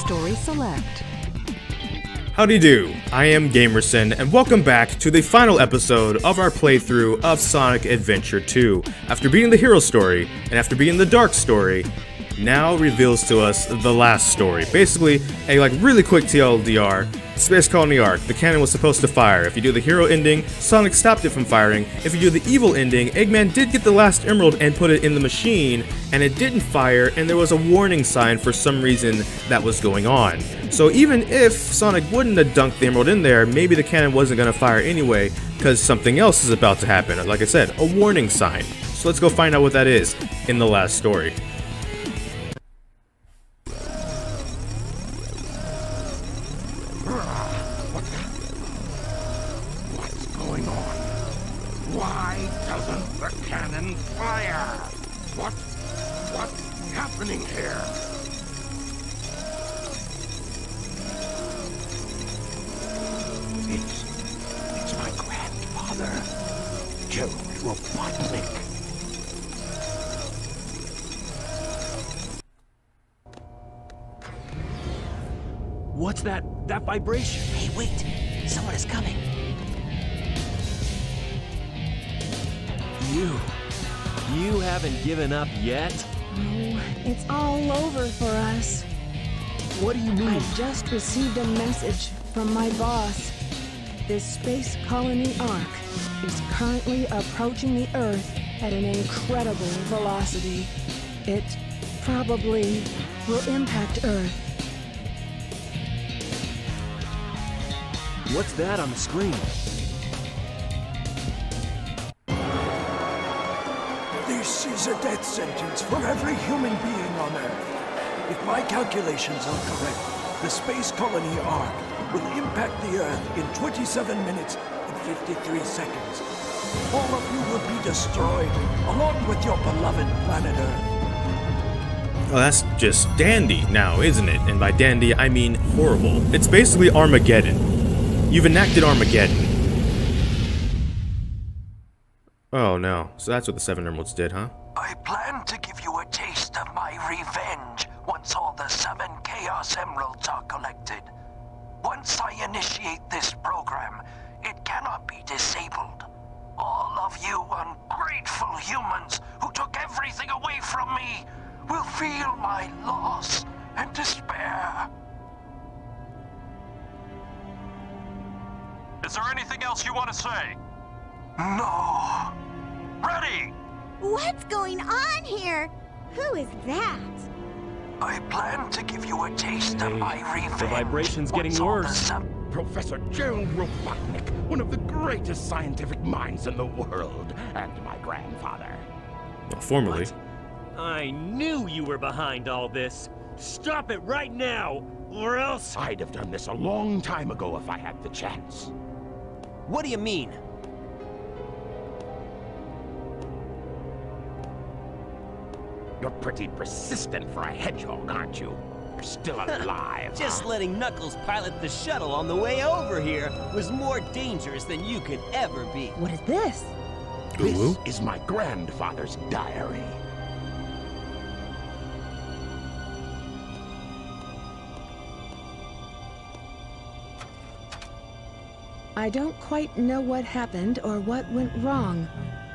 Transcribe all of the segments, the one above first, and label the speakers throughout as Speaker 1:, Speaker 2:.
Speaker 1: Story Select.
Speaker 2: Howdy do, I am Gamrison, and welcome back to the final episode of our playthrough of Sonic Adventure 2. After beating the hero story, and after beating the dark story, now reveals to us the last story. Basically, a really quick TLDR, Space Colony Arc. The cannon was supposed to fire. If you do the hero ending, Sonic stopped it from firing. If you do the evil ending, Eggman did get the last emerald and put it in the machine, and it didn't fire, and there was a warning sign for some reason that was going on. So even if Sonic wouldn't have dunked the emerald in there, maybe the cannon wasn't going to fire anyway, because something else is about to happen. Like I said, a warning sign. So let's go find out what that is in the last story.
Speaker 3: What's happening here? It's my grandfather, Gerald Robotnik.
Speaker 4: What's that vibration?
Speaker 5: Hey, wait! Someone is coming.
Speaker 4: You haven't given up yet?
Speaker 6: Oh, it's all over for us.
Speaker 4: What do you mean?
Speaker 6: I've just received a message from my boss. This space colony Ark is currently approaching the Earth at an incredible velocity. It probably will impact Earth.
Speaker 4: What's that on the screen?
Speaker 3: This is a death sentence for every human being on Earth. If my calculations are correct, the space colony Ark will impact the Earth in 27 minutes and 53 seconds. All of you will be destroyed, along with your beloved planet Earth.
Speaker 2: Well, that's just dandy now, isn't it? And by dandy, I mean horrible. It's basically Armageddon. You've enacted Armageddon. Oh no, so that's what the 7 emeralds did, huh?
Speaker 3: I plan to give you a taste of my revenge once all the 7 Chaos Emeralds are collected. Once I initiate this program, it cannot be disabled. All of you ungrateful humans who took everything away from me will feel my loss and despair.
Speaker 7: Is there anything else you want to say?
Speaker 3: No.
Speaker 7: Ready!
Speaker 8: What's going on here? Who is that?
Speaker 3: I plan to give you a taste of my revenge.
Speaker 4: The vibration's getting
Speaker 3: once all the
Speaker 4: worse.
Speaker 9: Professor Gerald Robotnik, one of the greatest scientific minds in the world, and my grandfather.
Speaker 2: Well, formerly.
Speaker 4: What? I knew you were behind all this. Stop it right now, or else...
Speaker 9: I'd have done this a long time ago if I had the chance.
Speaker 5: What do you mean?
Speaker 9: You're pretty persistent for a hedgehog, aren't you? You're still alive,
Speaker 5: Just
Speaker 9: huh?
Speaker 5: letting Knuckles pilot the shuttle on the way over here was more dangerous than you could ever be.
Speaker 6: What is this?
Speaker 9: This is my grandfather's diary.
Speaker 6: I don't quite know what happened or what went wrong.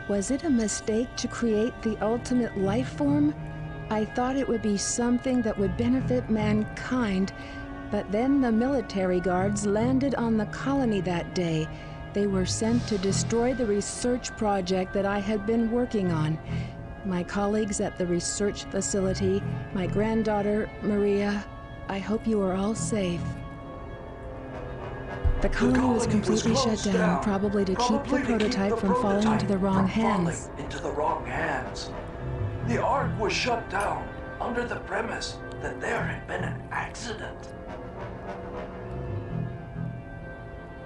Speaker 6: Was it a mistake to create the ultimate life form? I thought it would be something that would benefit mankind, but then the military guards landed on the colony that day. They were sent to destroy the research project that I had been working on. My colleagues at the research facility, my granddaughter, Maria, I hope you are all safe. The colony was completely shut down, probably to keep the prototype from falling into the wrong hands.
Speaker 3: The Ark was shut down under the premise that there had been an accident.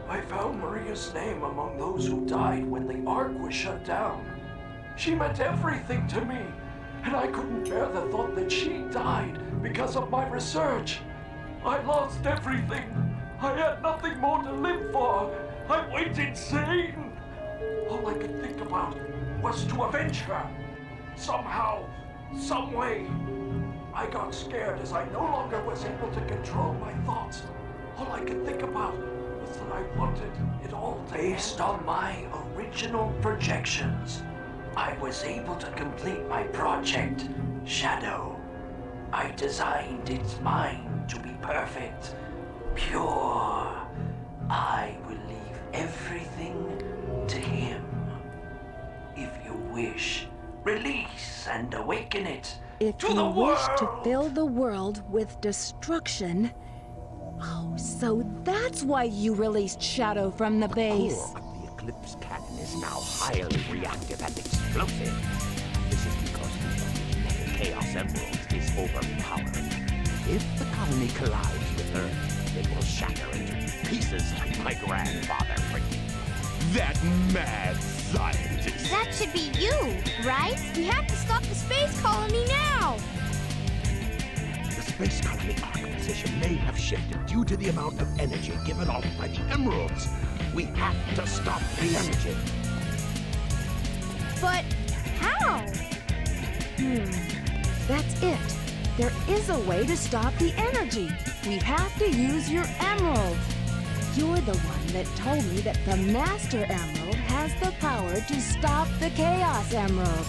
Speaker 3: I found Maria's name among those who died when the Ark was shut down. She meant everything to me, and I couldn't bear the thought that she died because of my research. I lost everything. I had nothing more to live for. I went insane. All I could think about was to avenge her. Somehow, some way. I got scared as I no longer was able to control my thoughts. All I could think about was that I wanted it all based on my original projections. I was able to complete my project, Shadow. I designed its mind to be perfect, pure. I will leave everything to him. If you wish, release and awaken it
Speaker 6: If
Speaker 3: to
Speaker 6: you
Speaker 3: the
Speaker 6: wish to
Speaker 3: world.
Speaker 6: fill the world with destruction... Oh, so that's why you released Shadow from the base.
Speaker 9: Core of the Eclipse cannon is now highly reactive and explosive. This is because the Chaos Emerald is overpowered. If the colony collides with Earth, it will shatter into pieces like my grandfather predicted. That mad scientist!
Speaker 8: That should be you, right? We have to stop the space colony now!
Speaker 9: The space colony arc position may have shifted due to the amount of energy given off by the emeralds. We have to stop the energy.
Speaker 8: But how?
Speaker 6: That's it. There is a way to stop the energy. We have to use your emerald. You're the one that told me that the Master Emerald has the power to stop the Chaos Emerald.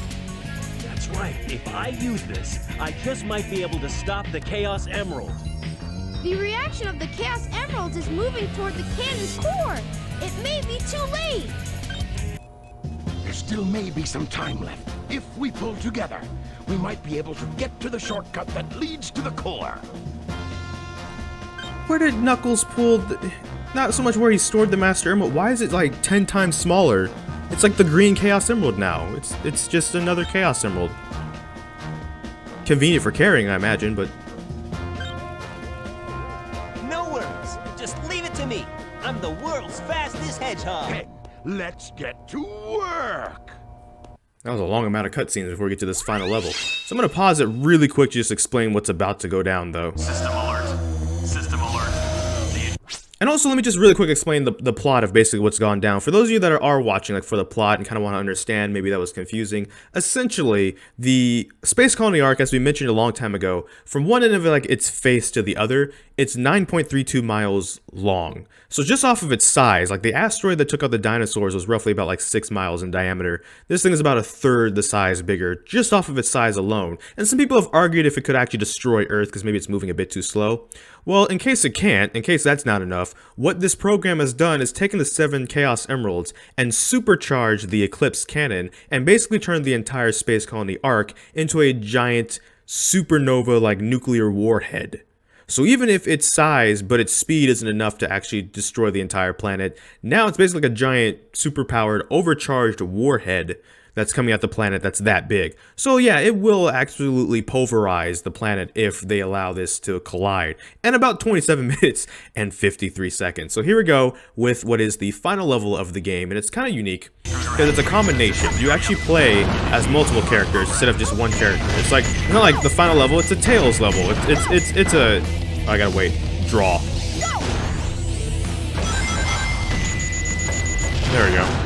Speaker 4: That's right. If I use this, I just might be able to stop the Chaos Emerald.
Speaker 8: The reaction of the Chaos Emeralds is moving toward the cannon's core. It may be too late.
Speaker 9: There still may be some time left. If we pull together, we might be able to get to the shortcut that leads to the core.
Speaker 2: Where did Knuckles pull not so much where he stored the Master Emerald, why is it like 10 times smaller? It's like the green Chaos Emerald now. It's just another Chaos Emerald. Convenient for carrying, I imagine, but...
Speaker 5: No worries. Just leave it to me. I'm the world's fastest hedgehog.
Speaker 9: Hey, let's get to work!
Speaker 2: That was a long amount of cutscenes before we get to this final level. So I'm gonna pause it really quick to just explain what's about to go down, though.
Speaker 7: System alert. System alert.
Speaker 2: And also, let me just really quick explain the plot of basically what's gone down. For those of you that are watching, like, for the plot and kind of want to understand, maybe that was confusing. Essentially, the Space Colony arc, as we mentioned a long time ago, from one end of it, like, its face to the other, it's 9.32 miles long. So just off of its size, like, the asteroid that took out the dinosaurs was roughly about, like, 6 miles in diameter. This thing is about a third the size bigger, just off of its size alone. And some people have argued if it could actually destroy Earth, because maybe it's moving a bit too slow. Well, in case it can't, in case that's not enough, what this program has done is taken the 7 Chaos Emeralds and supercharged the Eclipse cannon and basically turned the entire Space Colony arc into a giant supernova-like nuclear warhead. So even if its size but its speed isn't enough to actually destroy the entire planet, now it's basically like a giant superpowered overcharged warhead that's coming at the planet that's that big. So yeah, it will absolutely pulverize the planet if they allow this to collide in about 27 minutes and 53 seconds. So here we go with what is the final level of the game, and it's kind of unique because it's a combination. You actually play as multiple characters instead of just one character. It's like, not like the final level, it's a Tails level. It's a, oh, I gotta wait, draw. There we go.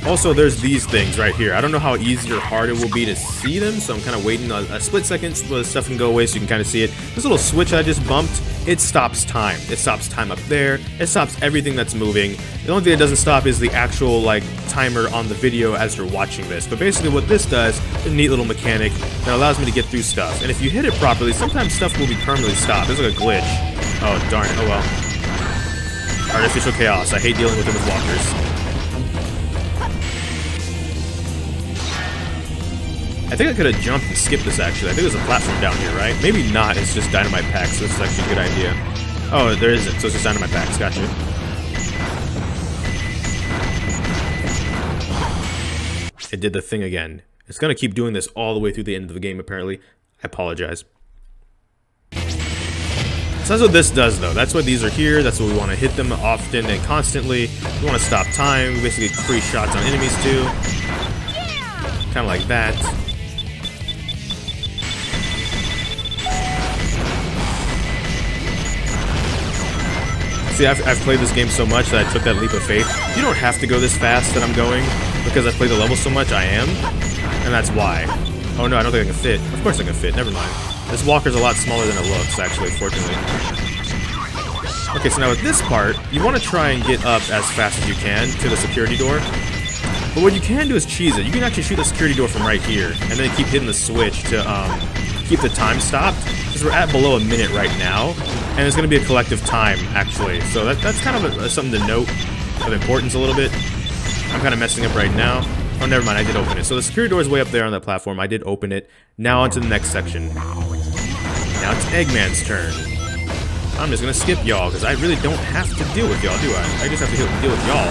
Speaker 2: Also, there's these things right here. I don't know how easy or hard it will be to see them, so I'm kind of waiting a split second so the stuff can go away so you can kind of see it. This little switch I just bumped, it stops time. It stops time up there. It stops everything that's moving. The only thing it doesn't stop is the actual, like, timer on the video as you're watching this. But basically what this does is a neat little mechanic that allows me to get through stuff. And if you hit it properly, sometimes stuff will be permanently stopped. There's like a glitch. Oh, darn it. Oh, well. Artificial chaos. I hate dealing with them with walkers. I think I could have jumped and skipped this, actually. I think there's a platform down here, right? Maybe not, it's just dynamite packs, so this is actually a good idea. Oh, there isn't, so it's just dynamite packs, gotcha. It did the thing again. It's gonna keep doing this all the way through the end of the game, apparently. I apologize. So that's what this does, though. That's why these are here, that's what we want to hit them often and constantly. We want to stop time, we basically get free shots on enemies, too. Kind of like that. See, I've played this game so much that I took that leap of faith. You don't have to go this fast that I'm going, because I've played the level so much, I am, and that's why. Oh no, I don't think I can fit. Of course I can fit, never mind. This walker's a lot smaller than it looks, actually, fortunately. Okay, so now with this part, you want to try and get up as fast as you can to the security door. But what you can do is cheese it. You can actually shoot the security door from right here, and then keep hitting the switch to keep the time stopped. Because we're at below a minute right now, and it's going to be a collective time, actually. So that's kind of something to note of importance a little bit. I'm kind of messing up right now. Oh, never mind, I did open it. So the security door is way up there on that platform. I did open it. Now on to the next section. Now it's Eggman's turn. I'm just going to skip y'all, because I really don't have to deal with y'all, do I? I just have to deal with y'all.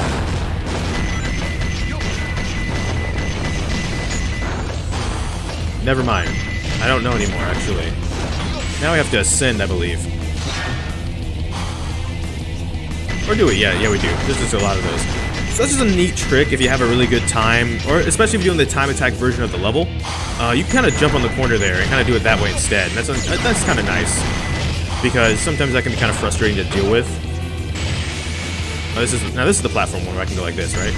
Speaker 2: Never mind. I don't know anymore, actually. Now we have to ascend, I believe. Or do we? Yeah, we do. There's just a lot of those. So that's just a neat trick if you have a really good time, or especially if you're doing the time attack version of the level. You can kind of jump on the corner there and kind of do it that way instead. And that's kind of nice, because sometimes that can be kind of frustrating to deal with. This is the platform one where I can go like this, right?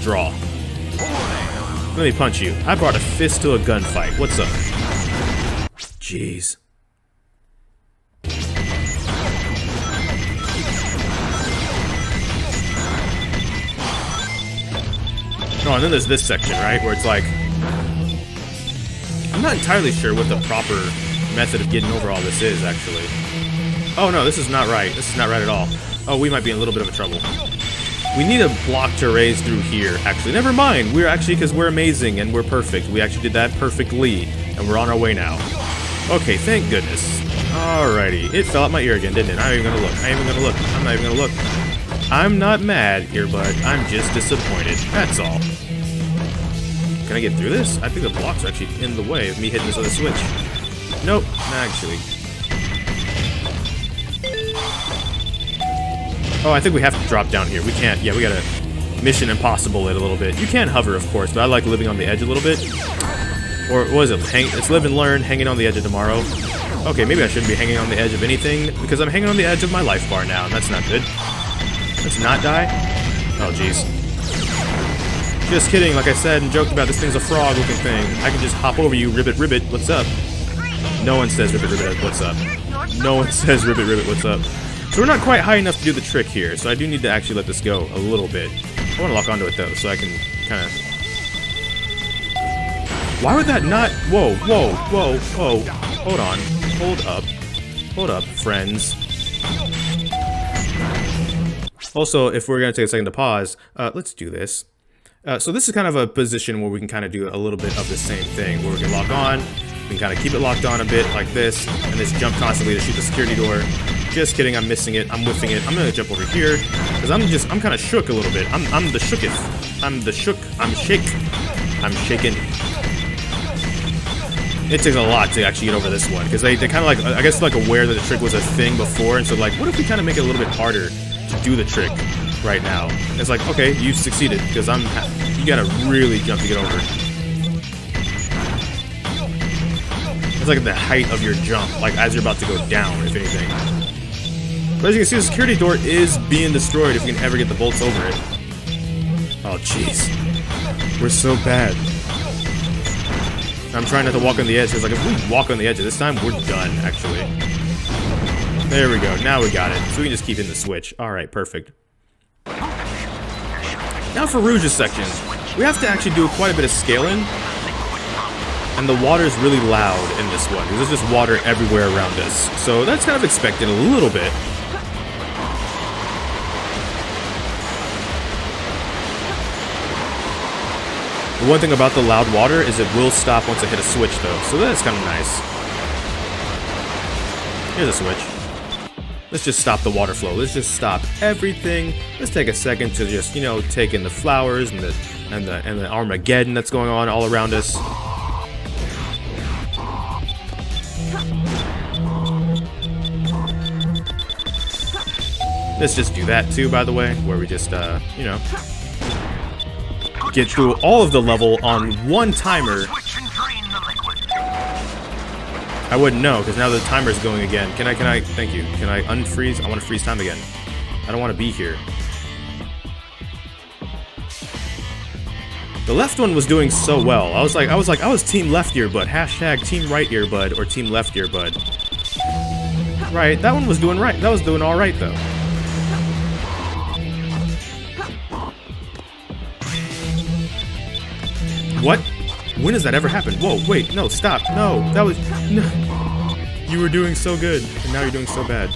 Speaker 2: Draw. Let me punch you. I brought a fist to a gunfight. What's up? Jeez. Oh, and then there's this section, right? Where it's like... I'm not entirely sure what the proper method of getting over all this is, actually. Oh, no, this is not right. This is not right at all. Oh, we might be in a little bit of trouble. We need a block to raise through here, actually. Never mind. We're actually, because we're amazing and we're perfect. We actually did that perfectly, and we're on our way now. Okay, thank goodness. Alrighty. It fell out my ear again, didn't it? I'm not even gonna look. I ain't even gonna look. I'm not even gonna look. I'm not mad, earbud. I'm just disappointed. That's all. Can I get through this? I think the blocks are actually in the way of me hitting this other switch. Nope, actually. Oh, I think we have to drop down here. We can't. Yeah, we gotta Mission Impossible it a little bit. You can hover, of course, but I like living on the edge a little bit. Or what is it? It's live and learn, hanging on the edge of tomorrow. Okay, maybe I shouldn't be hanging on the edge of anything, because I'm hanging on the edge of my life bar now, and that's not good. Let's not die. Oh, jeez. Just kidding, like I said and joked about, this thing's a frog-looking thing. I can just hop over you, ribbit, ribbit, what's up? No one says ribbit, ribbit, what's up. No one says ribbit, ribbit, what's up. So we're not quite high enough to do the trick here, so I do need to actually let this go a little bit. I want to lock onto it, though, so I can kind of... Why would that not... Whoa, whoa, whoa, whoa. Hold on. Hold up. Hold up, friends. Also, if we're going to take a second to pause, let's do this. So this is kind of a position where we can kind of do a little bit of the same thing, where we can lock on, we can kind of keep it locked on a bit like this, and just jump constantly to shoot the security door. Just kidding, I'm missing it, I'm whiffing it. I'm gonna jump over here, because I'm kind of shook a little bit. I'm the shooketh. I'm the shook. I'm shaking. It takes a lot to actually get over this one, because they kind of like, I guess, like aware that the trick was a thing before, and so like, what if we kind of make it a little bit harder to do the trick right now? It's like, okay, you succeeded, because you gotta really jump to get over. It's like the height of your jump, like as you're about to go down, if anything. But as you can see, the security door is being destroyed if we can ever get the bolts over it. Oh, jeez. We're so bad. I'm trying not to walk on the edge, because like, if we walk on the edge of this time, we're done, actually. There we go, now we got it. So we can just keep hitting the switch. Alright, perfect. Now for Rouge's section. We have to actually do quite a bit of scaling. And the water is really loud in this one, because there's just water everywhere around us. So that's kind of expected a little bit. The one thing about the loud water is it will stop once I hit a switch, though. So that's kind of nice. Here's a switch. Let's just stop the water flow. Let's just stop everything. Let's take a second to just, you know, take in the flowers and the Armageddon that's going on all around us. Let's just do that too, by the way, where we just, you know, get through all of the level on one timer. I wouldn't know, because now the timer's going again. Can I, thank you. Can I unfreeze? I want to freeze time again. I don't want to be here. The left one was doing so well. I was team left earbud, hashtag team right earbud, or team left earbud. Right, that one was doing right. That was doing all right though. What? When does that ever happen? Whoa, wait, no, stop. No, that was... No. You were doing so good, and now you're doing so bad.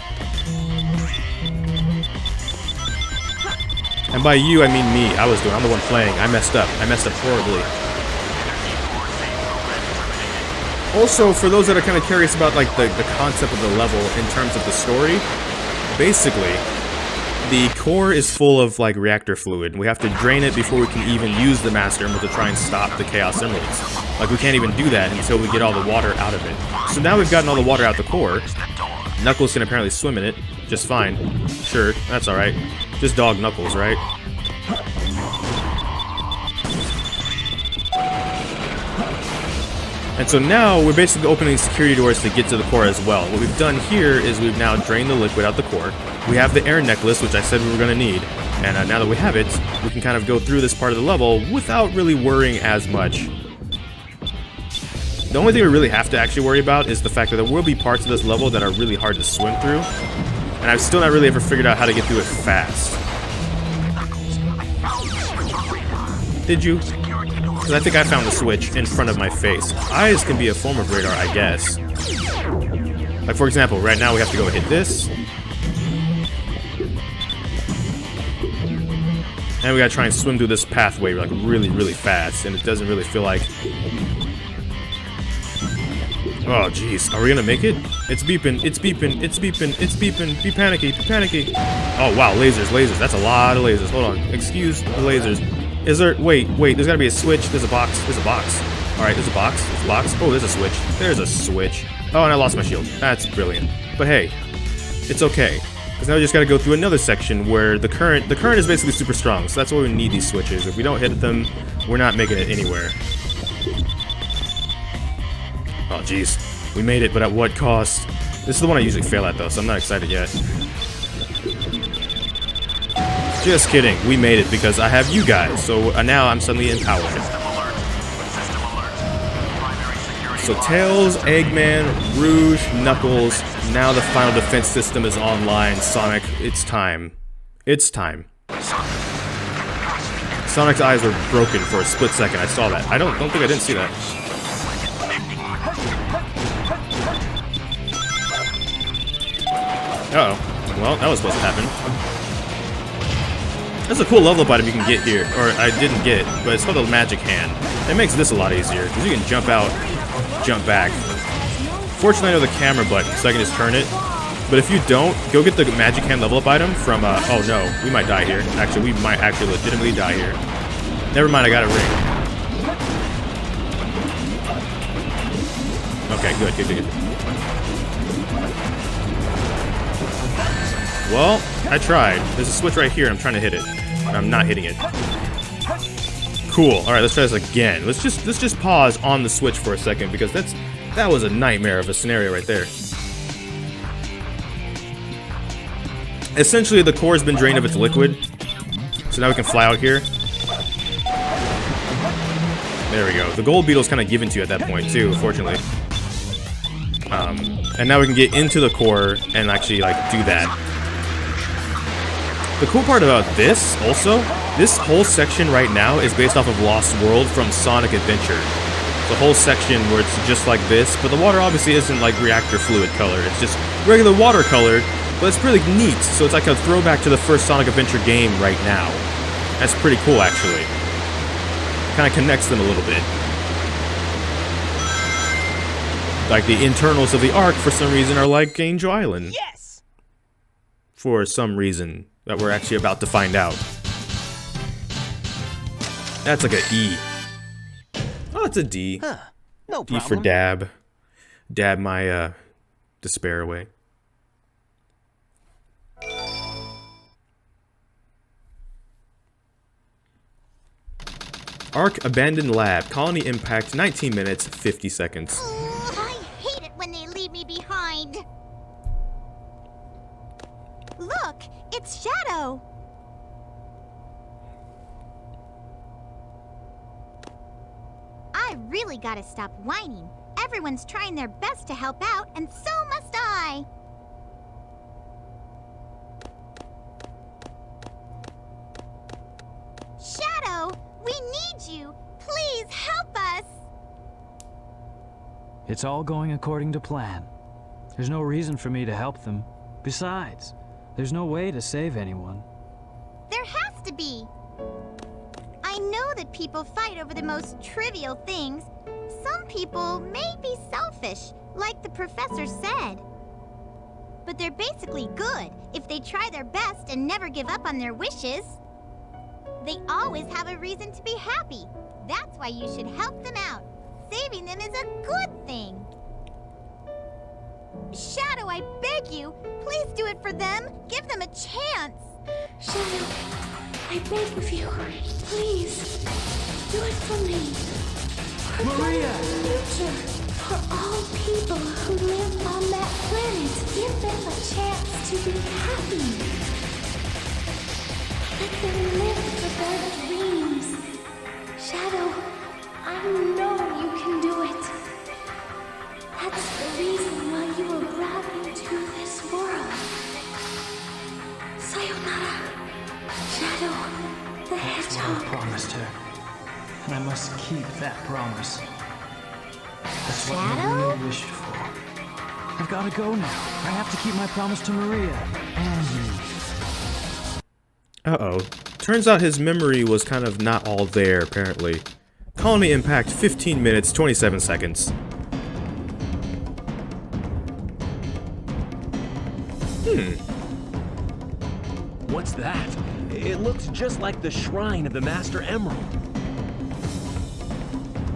Speaker 2: And by you, I mean me. I'm the one playing. I messed up. I messed up horribly. Also, for those that are kind of curious about like the concept of the level in terms of the story, basically, the core is full of like reactor fluid. We have to drain it before we can even use the Master Emerald to try and stop the Chaos Emeralds. Like we can't even do that until we get all the water out of it. So now we've gotten all the water out the core. Knuckles can apparently swim in it just fine. Sure, that's alright. Just dog Knuckles, right? And so now we're basically opening security doors to get to the core as well. What we've done here is we've now drained the liquid out the core. We have the air necklace, which I said we were going to need. And now that we have it, we can kind of go through this part of the level without really worrying as much. The only thing we really have to actually worry about is the fact that there will be parts of this level that are really hard to swim through. And I've still not really ever figured out how to get through it fast. Did you? Because I think I found the switch in front of my face. Eyes can be a form of radar, I guess. Like, for example, right now we have to go hit this. And we gotta try and swim through this pathway like really, really fast. And it doesn't really feel like... Oh, jeez. Are we gonna make it? It's beeping. It's beeping. It's beeping. It's beeping. Be panicky. Be panicky. Oh, wow. Lasers. Lasers. That's a lot of lasers. Hold on. Excuse the lasers. Is there... Wait. There's gotta be a switch. There's a box. There's a box. Alright, there's a box. There's a box. Oh, there's a switch. There's a switch. Oh, and I lost my shield. That's brilliant. But hey, it's okay. Because now we just gotta go through another section where the current is basically super strong. So that's why we need these switches. If we don't hit them, we're not making it anywhere. Oh, jeez. We made it, but at what cost? This is the one I usually fail at, though, so I'm not excited yet. Just kidding. We made it because I have you guys, so now I'm suddenly empowered. So Tails, Eggman, Rouge, Knuckles, now the final defense system is online. Sonic, it's time. It's time. Sonic's eyes were broken for a split second. I saw that. I don't think I didn't see that. Uh-oh. Well, that was supposed to happen. That's a cool level up item you can get here. Or, I didn't get, but it's called the Magic Hand. It makes this a lot easier, because you can jump out, jump back. Fortunately, I know the camera button, so I can just turn it. But if you don't, go get the Magic Hand level up item from, oh no, we might die here. Actually, we might actually legitimately die here. Never mind, I got a ring. Okay, good. Well, I tried. There's a switch right here, and I'm trying to hit it. And I'm not hitting it. Cool. Alright, let's try this again. Let's just pause on the switch for a second, because that was a nightmare of a scenario right there. Essentially, the core has been drained of its liquid. So now we can fly out here. There we go. The gold beetle's kind of given to you at that point, too, fortunately. And now we can get into the core and actually, like, do that. The cool part about this, also, this whole section right now is based off of Lost World from Sonic Adventure. The whole section where it's just like this, but the water obviously isn't like reactor fluid color. It's just regular water color, but it's really neat. So it's like a throwback to the first Sonic Adventure game right now. That's pretty cool, actually. Kind of connects them a little bit. Like the internals of the Ark, for some reason, are like Angel Island.
Speaker 5: Yes!
Speaker 2: For some reason that we're actually about to find out. That's like an E. Oh, it's a D.
Speaker 5: Huh. No
Speaker 2: D
Speaker 5: problem.
Speaker 2: for dab. Dab my despair away. Ark Abandoned Lab. Colony impact 19 minutes, 50 seconds.
Speaker 8: I hate it when they leave me behind. Look, it's Shadow.
Speaker 1: really gotta stop whining. Everyone's trying their best to help out, and so must I. Shadow, we need you. Please help us.
Speaker 10: It's all going according to plan. There's no reason for me to help them. Besides, there's no way to save anyone.
Speaker 1: There has to be. I know that people fight over the most trivial things. Some people may be selfish, like the professor said. But they're basically good if they try their best and never give up on their wishes. They always have a reason to be happy. That's why you should help them out. Saving them is a good thing. Shadow, I beg you, please do it for them. Give them a chance.
Speaker 11: Shadow, I beg of you, please, do it for me. For
Speaker 10: Maria!
Speaker 11: the future, for all people who live on that planet, give them a chance to be happy. Let them live for their dreams. Shadow, I know you can do it. That's the reason why you were brought into this world. Sayonara, Shadow, the
Speaker 10: That's what I
Speaker 11: Hedgehog.
Speaker 10: promised her. And I must keep that promise. That's what
Speaker 1: Shadow?
Speaker 10: Maria wished for. I've got to go now. I have to keep my promise to Maria and you.
Speaker 2: Uh-oh. Turns out his memory was kind of not all there, apparently. Colony impact 15 minutes, 27 seconds.
Speaker 4: What's that? It looks just like the shrine of the Master Emerald.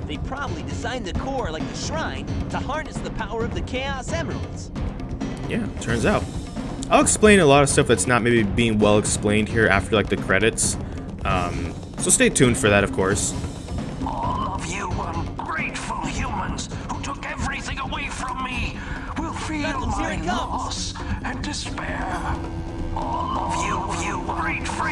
Speaker 5: They probably designed the core like the shrine to harness the power of the Chaos Emeralds.
Speaker 2: Yeah, turns out. I'll explain a lot of stuff that's not maybe being well explained here after, like, the credits. So stay tuned for that, of course.
Speaker 3: All of you ungrateful humans who took everything away from me will feel
Speaker 5: Guns, here
Speaker 3: my
Speaker 5: it comes.
Speaker 3: loss and despair. All of you ungrateful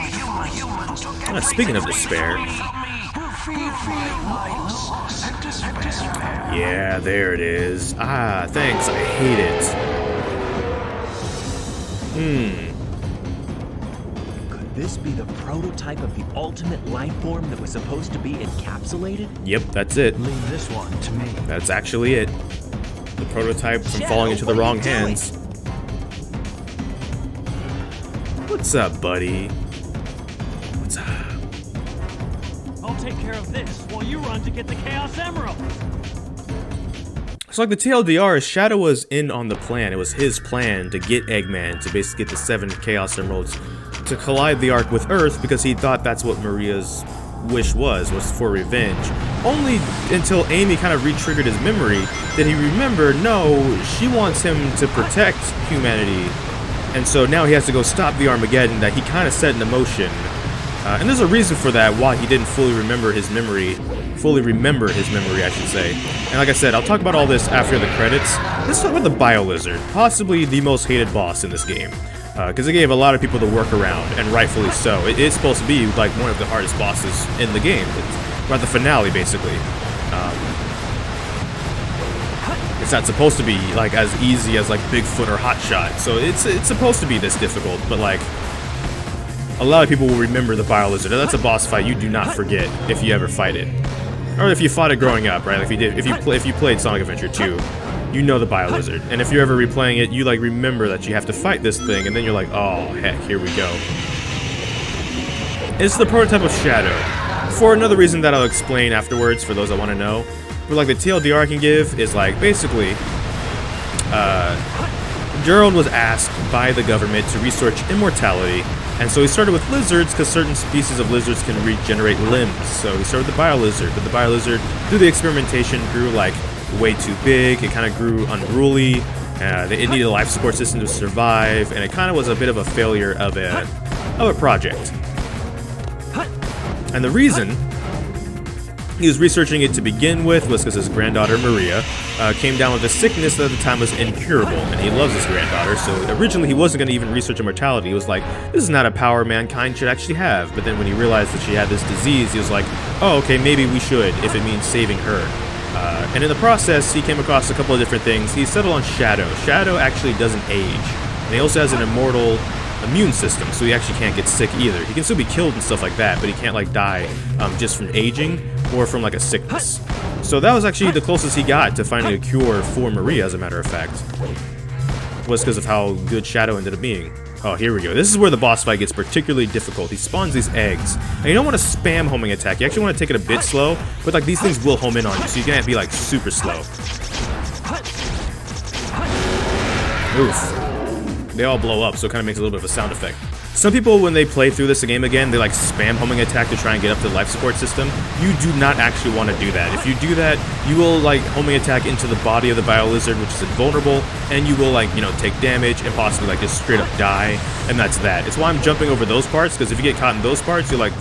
Speaker 3: humans who took everything
Speaker 2: Speaking of despair.
Speaker 3: away from me will feel my loss and despair.
Speaker 2: Yeah, there it is. Ah, thanks, I hate it.
Speaker 4: Could this be the prototype of the ultimate life form that was supposed to be encapsulated?
Speaker 2: Yep, that's it.
Speaker 10: Leave this one to me.
Speaker 2: That's actually it. The prototype from
Speaker 5: Shadow,
Speaker 2: falling into the
Speaker 5: what are you
Speaker 2: wrong
Speaker 5: doing?
Speaker 2: hands. What's up, buddy? What's up?
Speaker 4: I'll take care of this while you run to get the Chaos Emerald.
Speaker 2: So like the TLDR, Shadow was in on the plan. It was his plan to get Eggman to basically get the 7 Chaos Emeralds to collide the Ark with Earth because he thought that's what Maria's wish was for revenge. Only until Amy kind of re-triggered his memory did he remember, no, she wants him to protect humanity. And so now he has to go stop the Armageddon that he kind of set into motion. And there's a reason for that, why he didn't fully remember his memory, I should say. And like I said, I'll talk about all this after the credits. Let's talk about the Bio-Lizard, possibly the most hated boss in this game. Because it gave a lot of people to work around, and rightfully so. It is supposed to be like one of the hardest bosses in the game. It's about the finale, basically. It's not supposed to be like as easy as like Bigfoot or Hotshot, so it's supposed to be this difficult, but like a lot of people will remember the Bio-Lizard. That's a boss fight you do not forget if you ever fight it, or if you fought it growing up, right? Like if you played Sonic Adventure 2, you know the Bio-Lizard, and if you're ever replaying it, you like remember that you have to fight this thing, and then you're like, oh heck, here we go. It's the prototype of Shadow, for another reason that I'll explain afterwards for those that want to know. But like the TLDR I can give is like basically, Gerald was asked by the government to research immortality, and so he started with lizards because certain species of lizards can regenerate limbs. So he started with the Bio-Lizard, but the Bio-Lizard, through the experimentation, grew like way too big. It kind of grew unruly. It needed a life support system to survive, and it kind of was a bit of a failure of a project. And the reason he was researching it to begin with was because his granddaughter Maria came down with a sickness that at the time was incurable, and he loves his granddaughter, so originally he wasn't going to even research immortality. He was like, this is not a power mankind should actually have. But then when he realized that she had this disease, he was like, oh, okay, maybe we should, if it means saving her. And in the process, he came across a couple of different things. He settled on Shadow. Shadow actually doesn't age. And he also has an immortal immune system, so he actually can't get sick either. He can still be killed and stuff like that, but he can't like die just from aging or from like a sickness. So that was actually the closest he got to finding a cure for Maria, as a matter of fact. Was because of how good Shadow ended up being. Oh, here we go. This is where the boss fight gets particularly difficult. He spawns these eggs. And you don't want to spam homing attack. You actually want to take it a bit slow, but like these things will home in on you, so you can't be like super slow. Oof. They all blow up, so it kind of makes a little bit of a sound effect. Some people, when they play through this game again, they like spam homing attack to try and get up to the life support system. You do not actually want to do that. If you do that, you will like homing attack into the body of the bio-lizard, which is invulnerable, and you will like, you know, take damage and possibly like just straight up die, and that's that. It's why I'm jumping over those parts, because if you get caught in those parts, you like,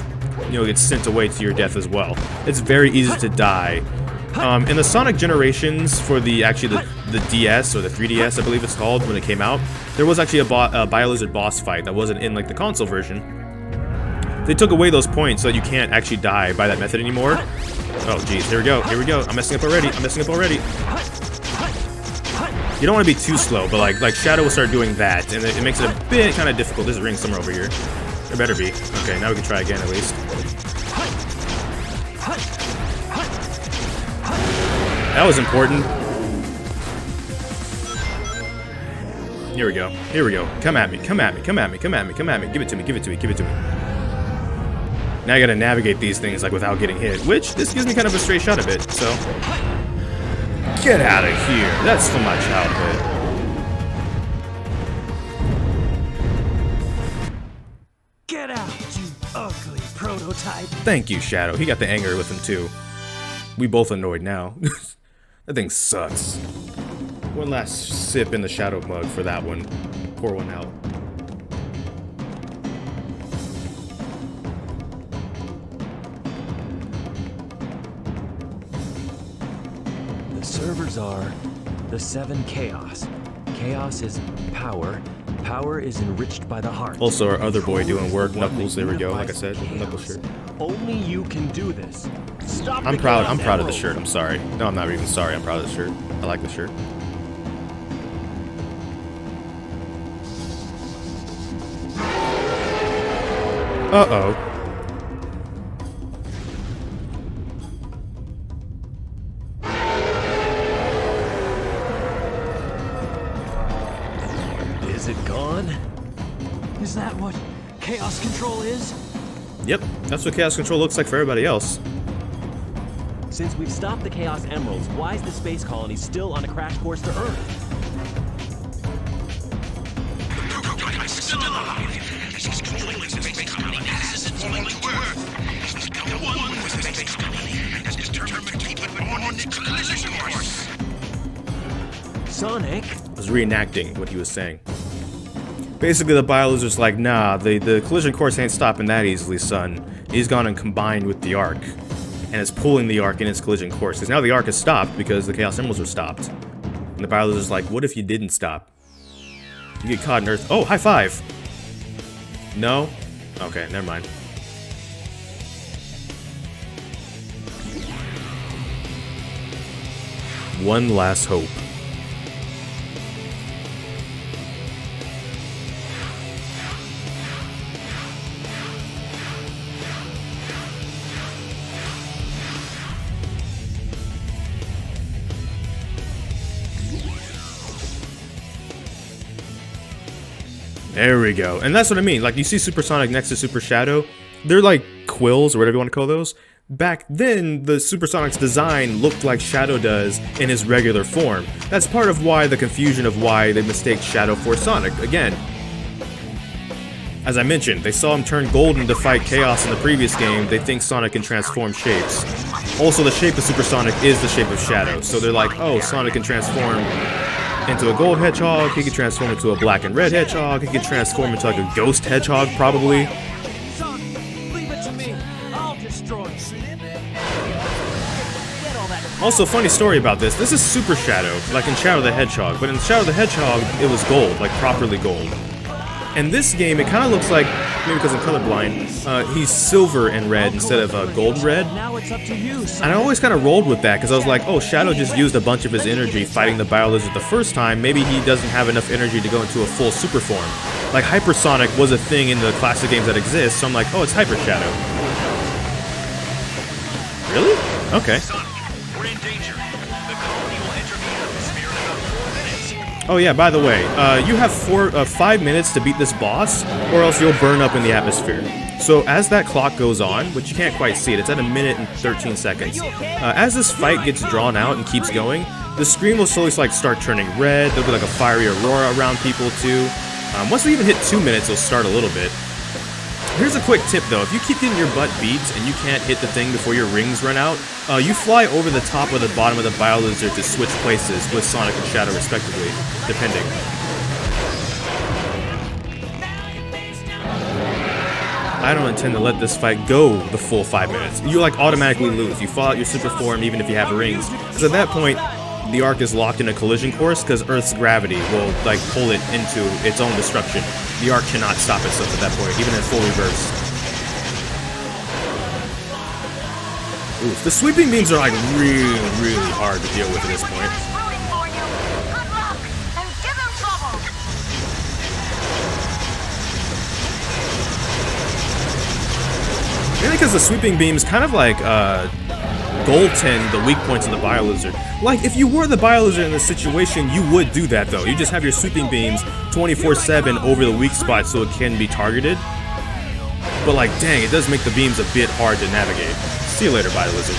Speaker 2: you know, get sent away to your death as well. It's very easy to die. In the Sonic generations for the DS or the 3DS, I believe it's called, when it came out, there was actually a bio-lizard boss fight that wasn't in like the console version. They took away those points so that you can't actually die by that method anymore. Oh geez, here we go, here we go. I'm messing up already, I'm messing up already. You don't want to be too slow, but like Shadow will start doing that, and it makes it a bit kind of difficult. There's a ring somewhere over here. There better be. Okay, now we can try again at least. That was important. Here we go. Here we go. Come at me. Come at me. Come at me. Come at me. Come at me. Give it to me. Give it to me. Give it to me. Now I gotta navigate these things like without getting hit, which this gives me kind of a straight shot of it. So get out of here. That's from my childhood.
Speaker 5: Get out, you ugly prototype.
Speaker 2: Thank you, Shadow. He got the anger with him too. We both annoyed now. That thing sucks. One last sip in the Shadow mug for that one. Pour one out.
Speaker 5: The servers are the 7 Chaos. Chaos is power. Power is enriched by the heart.
Speaker 2: Also, our other boy doing work, Knuckles. There we go. Like I said, Knuckles shirt.
Speaker 5: Only you can do this. Stop.
Speaker 2: I'm proud. I'm proud of the shirt. I'm sorry. No, I'm not even sorry. I'm proud of the shirt. I like the shirt. Uh-oh.
Speaker 5: Is it gone?
Speaker 10: Is that what Chaos Control is?
Speaker 2: Yep, that's what Chaos Control looks like for everybody else.
Speaker 5: Since we've stopped the Chaos Emeralds, why is the space colony still on a crash course to Earth?
Speaker 7: Still alive. He's controlling the space colony as it's going to Earth. He's become one with the space colony and is determined to keep it on the collision course.
Speaker 5: Sonic
Speaker 2: was reenacting what he was saying. Basically, the bio-lizard's like, nah, the collision course ain't stopping that easily, son. He's gone and combined with the Ark, and it's pulling the Ark in its collision course. Because now the Ark is stopped because the Chaos Emeralds were stopped. And the bio-lizard's like, what if you didn't stop? You get caught in Earth. Oh, high five! No? Okay, never mind. One last hope. There we go. And that's what I mean. Like, you see Supersonic next to Super Shadow. They're like quills, or whatever you want to call those. Back then, the Supersonic's design looked like Shadow does in his regular form. That's part of why the confusion of why they mistake Shadow for Sonic again. As I mentioned, they saw him turn golden to fight Chaos in the previous game. They think Sonic can transform shapes. Also, the shape of Supersonic is the shape of Shadow. So they're like, oh, Sonic can transform into a gold hedgehog, he can transform into a black and red hedgehog, he can transform into like a ghost hedgehog, probably.
Speaker 5: Sonic, leave it to me. I'll destroy it.
Speaker 2: Also, funny story about this. This is Super Shadow, like in Shadow the Hedgehog, but in Shadow the Hedgehog, it was gold, like properly gold. And this game, it kind of looks like, maybe because I'm colorblind, he's silver and red instead of gold and red.
Speaker 10: Now it's up to you,
Speaker 2: And I always kind of rolled with that because I was like, oh, Shadow just used a bunch of his energy fighting the Biolizard the first time. Maybe he doesn't have enough energy to go into a full super form. Like Hypersonic was a thing in the classic games that exist, so I'm like, oh, it's Hyper Shadow. Really? Okay.
Speaker 7: We're in danger. The colony will enter the atmosphere in about 4 minutes.
Speaker 2: Oh yeah, by the way, you have 5 minutes to beat this boss, or else you'll burn up in the atmosphere. So as that clock goes on, which you can't quite see it, it's at 1 minute and 13 seconds. As this fight gets drawn out and keeps going, the screen will slowly like start turning red. There'll be like a fiery aurora around people too. Once we even hit 2 minutes, it'll start a little bit. Here's a quick tip though, if you keep getting your butt beat and you can't hit the thing before your rings run out, you fly over the top or the bottom of the Biolizard to switch places with Sonic and Shadow respectively, depending. I don't intend to let this fight go the full 5 minutes. You like automatically lose. You fall out your super form even if you have rings, because at that point, the Ark is locked in a collision course because Earth's gravity will like pull it into its own destruction. The Ark cannot stop itself at that point, even in full reverse. Oof, the sweeping beams are like really hard to deal with at this point. Mainly because the sweeping beams kind of like goaltend the weak points of the Biolizard. Like, if you were the Biolizard in this situation, you would do that though. You just have your sweeping beams 24/7 over the weak spot so it can be targeted. But like, dang, it does make the beams a bit hard to navigate. See you later, Biolizard.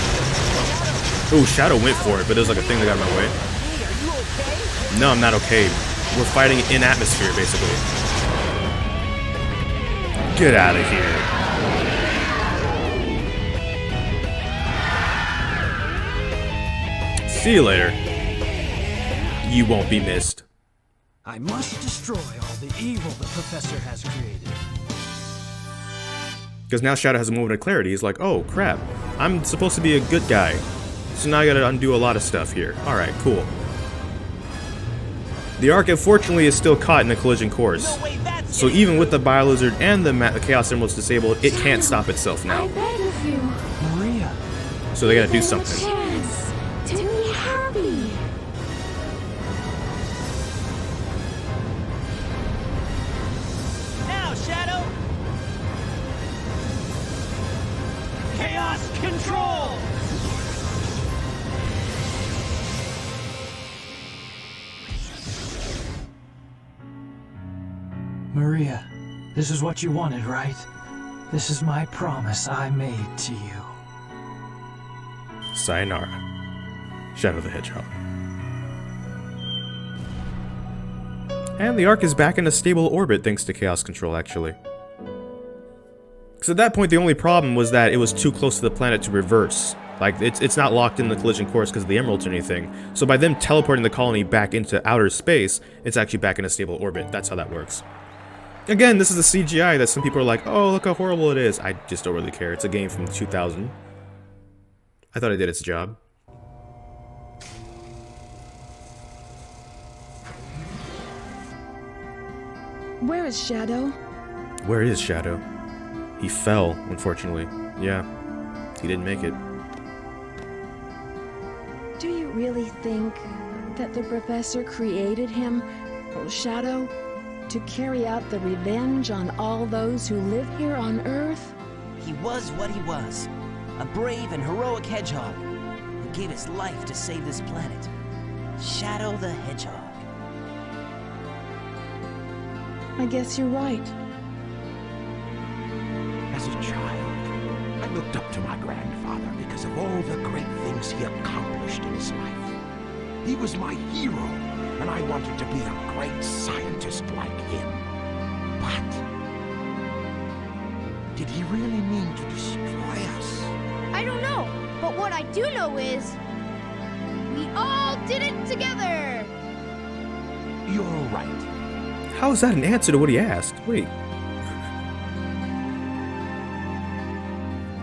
Speaker 2: Oh, Shadow went for it, but it was like a thing that got in my way. No, I'm not okay. We're fighting in atmosphere, basically. Get out of here. See you later. You won't be missed.
Speaker 10: I must destroy all the evil the Professor has created.
Speaker 2: Because now Shadow has a moment of clarity. He's like, oh crap, I'm supposed to be a good guy. So now I gotta undo a lot of stuff here. Alright, cool. The Ark, unfortunately, is still caught in a collision course. So even with the Biolizard and the Chaos Emeralds disabled, it can't stop itself now.
Speaker 11: I beg of you.
Speaker 10: Maria.
Speaker 2: So they gotta do something.
Speaker 11: Chance to be happy.
Speaker 4: Now, Shadow! Chaos control!
Speaker 10: Maria, this is what you wanted, right? This is my promise I made to you.
Speaker 2: Sayonara. Shadow the Hedgehog. And the Ark is back in a stable orbit thanks to Chaos Control, actually. Because at that point, the only problem was that it was too close to the planet to reverse. Like, it's not locked in the collision course because of the emeralds or anything. So by them teleporting the colony back into outer space, it's actually back in a stable orbit. That's how that works. Again, this is a CGI that some people are like, oh, look how horrible it is. I just don't really care. It's a game from 2000. I thought it did its job.
Speaker 6: Where is Shadow?
Speaker 2: Where is Shadow? He fell, unfortunately. Yeah, he didn't make it.
Speaker 6: Do you really think that the Professor created him, Shadow, to carry out the revenge on all those who live here on Earth?
Speaker 12: He was what he was, a brave and heroic hedgehog who gave his life to save this planet. Shadow the Hedgehog.
Speaker 6: I guess you're right.
Speaker 7: As a child, I looked up to my grandfather because of all the great things he accomplished in his life. He was my hero, and I wanted to be a great scientist like him. But did he really mean to destroy us?
Speaker 8: I don't know, but what I do know is we all did it together.
Speaker 7: You're right.
Speaker 2: How is that an answer to what he asked? Wait.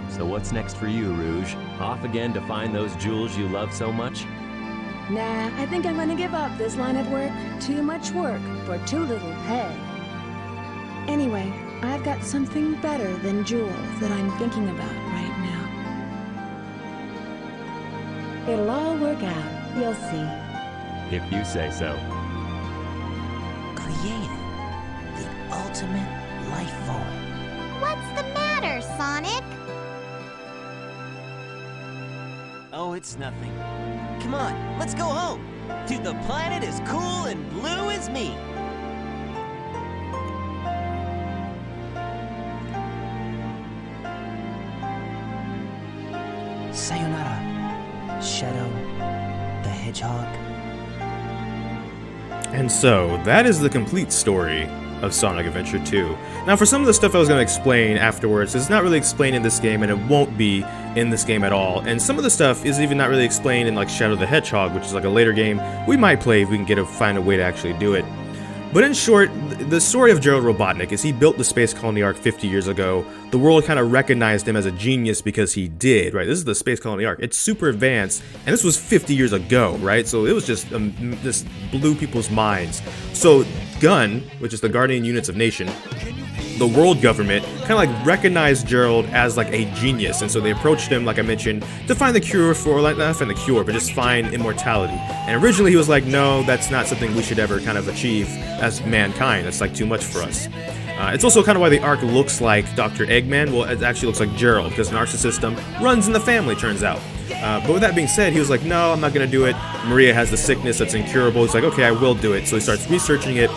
Speaker 5: So what's next for you, Rouge? Off again to find those jewels you love so much?
Speaker 6: Nah, I think I'm gonna give up this line of work. Too much work for too little pay. Anyway, I've got something better than jewels that I'm thinking about right now. It'll all work out. You'll see.
Speaker 5: If you say so.
Speaker 12: Created the ultimate life form.
Speaker 1: What's the matter, Sonic?
Speaker 12: Oh, it's nothing. Come on, let's go home. To the planet as cool and blue as me. Sayonara, Shadow the Hedgehog.
Speaker 2: And so, that is the complete story of Sonic Adventure 2. Now, for some of the stuff I was going to explain afterwards, it's not really explained in this game, and it won't be in this game at all. And some of the stuff is even not really explained in, like, Shadow the Hedgehog, which is like a later game we might play if we can find a way to actually do it. But in short, the story of Gerald Robotnik is he built the Space Colony Ark 50 years ago. The world kind of recognized him as a genius because he did, right? This is the Space Colony Ark. It's super advanced, and this was 50 years ago, right? So it was just, this blew people's minds. So GUN, which is the Guardian Units of Nation, the world government kind of like recognized Gerald as like a genius, and so they approached him, like I mentioned, to find the cure for, like, not find the cure, but just find immortality. And originally he was like, no, that's not something we should ever kind of achieve as mankind. That's like too much for us. It's also kind of why the Ark looks like Dr. Eggman. Well, it actually looks like Gerald, because narcissism runs in the family, turns out. But with that being said, he was like, no, I'm not going to do it. Maria has the sickness that's incurable. He's like, okay, I will do it. So he starts researching it.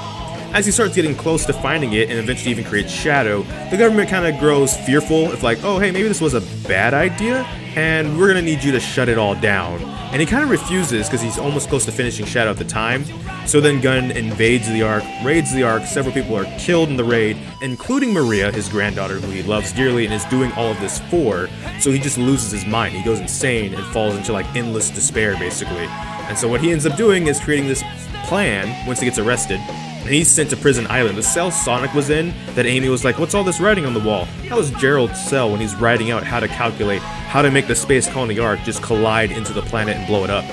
Speaker 2: As he starts getting close to finding it and eventually even creates Shadow, the government kind of grows fearful of like, oh, hey, maybe this was a bad idea, and we're going to need you to shut it all down. And he kind of refuses because he's almost close to finishing Shadow at the time. So then GUN invades the Ark, raids the Ark, several people are killed in the raid, including Maria, his granddaughter, who he loves dearly and is doing all of this for. So he just loses his mind. He goes insane and falls into like endless despair, basically. And so what he ends up doing is creating this plan once he gets arrested. And he's sent to Prison Island, the cell Sonic was in, that Amy was like, what's all this writing on the wall? That was Gerald's cell when he's writing out how to calculate how to make the Space Colony Ark just collide into the planet and blow it up.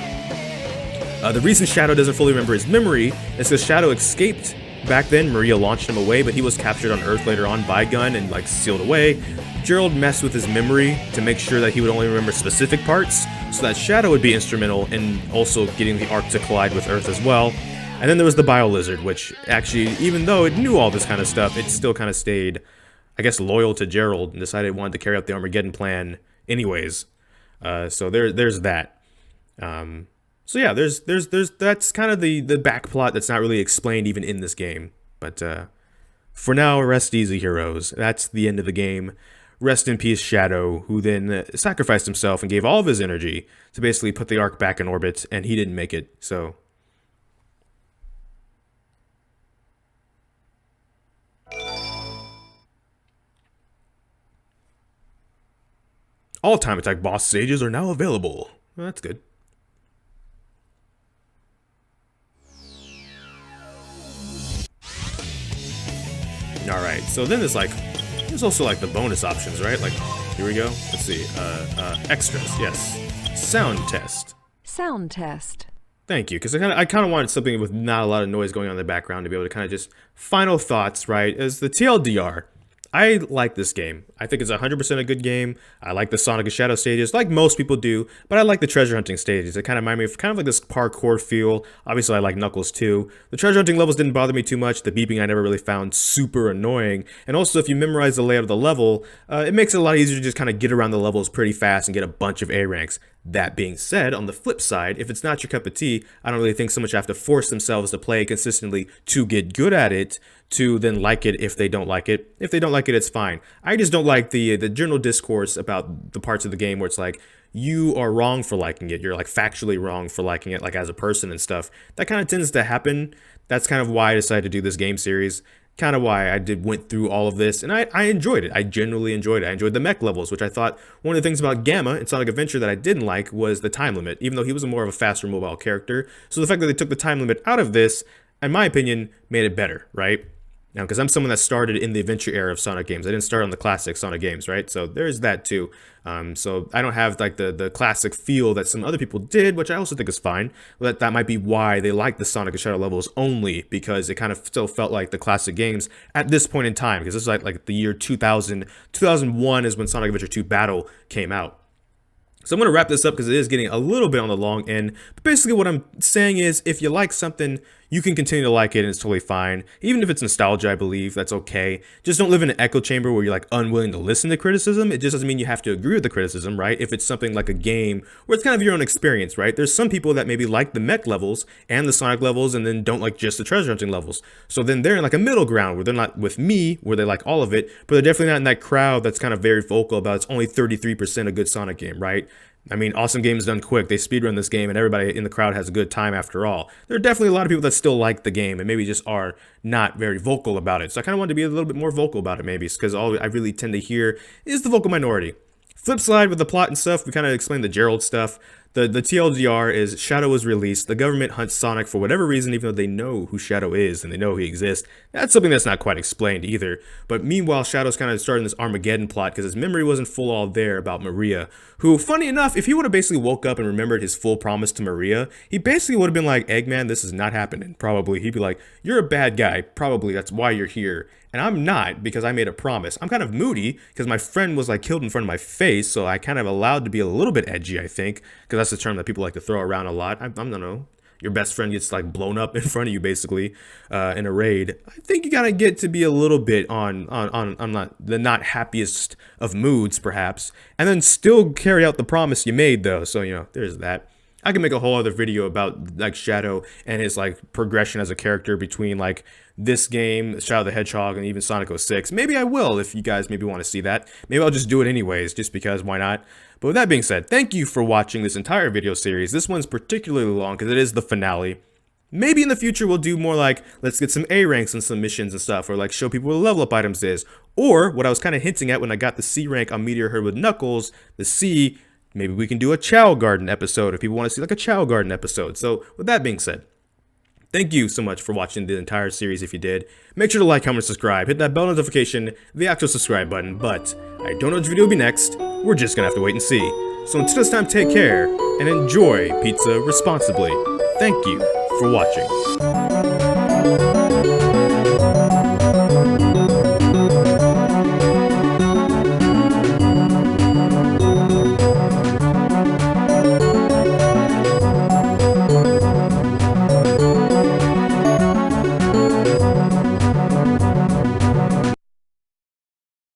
Speaker 2: The reason Shadow doesn't fully remember his memory is because Shadow escaped back then. Maria launched him away, but he was captured on Earth later on by GUN and like sealed away. Gerald messed with his memory to make sure that he would only remember specific parts, so that Shadow would be instrumental in also getting the Ark to collide with Earth as well. And then there was the Bio Lizard, which actually, even though it knew all this kind of stuff, it still kind of stayed, I guess, loyal to Gerald and decided it wanted to carry out the Armageddon plan anyways. So there's that. So yeah, there's that's kind of the back plot that's not really explained even in this game. But for now, rest easy, heroes. That's the end of the game. Rest in peace, Shadow, who then sacrificed himself and gave all of his energy to basically put the Ark back in orbit, and he didn't make it, so... All Time Attack boss stages are now available. Well, that's good. Alright, so then there's also like the bonus options, right? Like, here we go. Let's see. Extras, yes. Sound test.
Speaker 13: Sound test.
Speaker 2: Thank you, because I kind of wanted something with not a lot of noise going on in the background to be able to kind of just final thoughts, right? As the TLDR. I like this game. I think it's 100% a good game. I like the Sonic and Shadow stages, like most people do, but I like the treasure hunting stages. It kind of remind me of kind of like this parkour feel. Obviously, I like Knuckles too. The treasure hunting levels didn't bother me too much. The beeping I never really found super annoying. And also, if you memorize the layout of the level, it makes it a lot easier to just kind of get around the levels pretty fast and get a bunch of A ranks. That being said, on the flip side, if it's not your cup of tea, I don't really think so much have to force themselves to play consistently to get good at it, to then like it if they don't like it. If they don't like it, it's fine. I just don't like the general discourse about the parts of the game where it's like, you are wrong for liking it. You're like factually wrong for liking it, like as a person and stuff. That kind of tends to happen. That's kind of why I decided to do this game series. Kind of why I went through all of this, and I enjoyed it. I genuinely enjoyed it. I enjoyed the mech levels, which I thought one of the things about Gamma in Sonic Adventure that I didn't like was the time limit, even though he was more of a faster mobile character. So the fact that they took the time limit out of this, in my opinion, made it better, right? Now, because I'm someone that started in the adventure era of Sonic games. I didn't start on the classic Sonic games, right? So there's that too. So I don't have like the classic feel that some other people did, which I also think is fine. But that might be why they like the Sonic and Shadow levels only, because it kind of still felt like the classic games at this point in time. Because this is like the year 2000, 2001 is when Sonic Adventure 2 Battle came out. So I'm going to wrap this up because it is getting a little bit on the long end. But basically what I'm saying is, if you like something, you can continue to like it and it's totally fine. Even if it's nostalgia, I believe, that's okay. Just don't live in an echo chamber where you're like unwilling to listen to criticism. It just doesn't mean you have to agree with the criticism, right? If it's something like a game where it's kind of your own experience, right? There's some people that maybe like the mech levels and the Sonic levels and then don't like just the treasure hunting levels. So then they're in like a middle ground where they're not with me, where they like all of it, but they're definitely not in that crowd that's kind of very vocal about it's only 33% a good Sonic game, right? I mean, Awesome Games done quick. They speedrun this game and everybody in the crowd has a good time after all. There are definitely a lot of people that still like the game and maybe just are not very vocal about it. So I kind of wanted to be a little bit more vocal about it maybe, because all I really tend to hear is the vocal minority. Flip side with the plot and stuff, we kind of explained the Gerald stuff. The TLDR is Shadow was released. The government hunts Sonic for whatever reason, even though they know who Shadow is and they know he exists. That's something that's not quite explained either. But meanwhile, Shadow's kind of starting this Armageddon plot because his memory wasn't full all there about Maria, who, funny enough, if he would have basically woke up and remembered his full promise to Maria, he basically would have been like, Eggman, this is not happening. Probably. He'd be like, you're a bad guy. Probably that's why you're here. And I'm not, because I made a promise. I'm kind of moody because my friend was like killed in front of my face, so I kind of allowed to be a little bit edgy, I think, because that's the term that people like to throw around a lot. I don't know. Your best friend gets like blown up in front of you, basically, in a raid. I think you gotta get to be a little bit on the not happiest of moods, perhaps, and then still carry out the promise you made, though. So there's that. I can make a whole other video about like Shadow and his like progression as a character between like this game, Shadow the Hedgehog, and even Sonic 06. Maybe I will if you guys maybe want to see that. Maybe I'll just do it anyways, just because, why not? But with that being said, thank you for watching this entire video series. This one's particularly long because it is the finale. Maybe in the future we'll do more like, let's get some A ranks and some missions and stuff, or like show people what level up items is. Or what I was kind of hinting at when I got the C rank on Meteor Herd with Knuckles, the C, maybe we can do a Chow Garden episode if people want to see like a Chow Garden episode. So with that being said, thank you so much for watching the entire series if you did. Make sure to like, comment, subscribe, hit that bell notification, the actual subscribe button, but I don't know which video will be next. We're just gonna have to wait and see. So until this time, take care and enjoy pizza responsibly. Thank you for watching.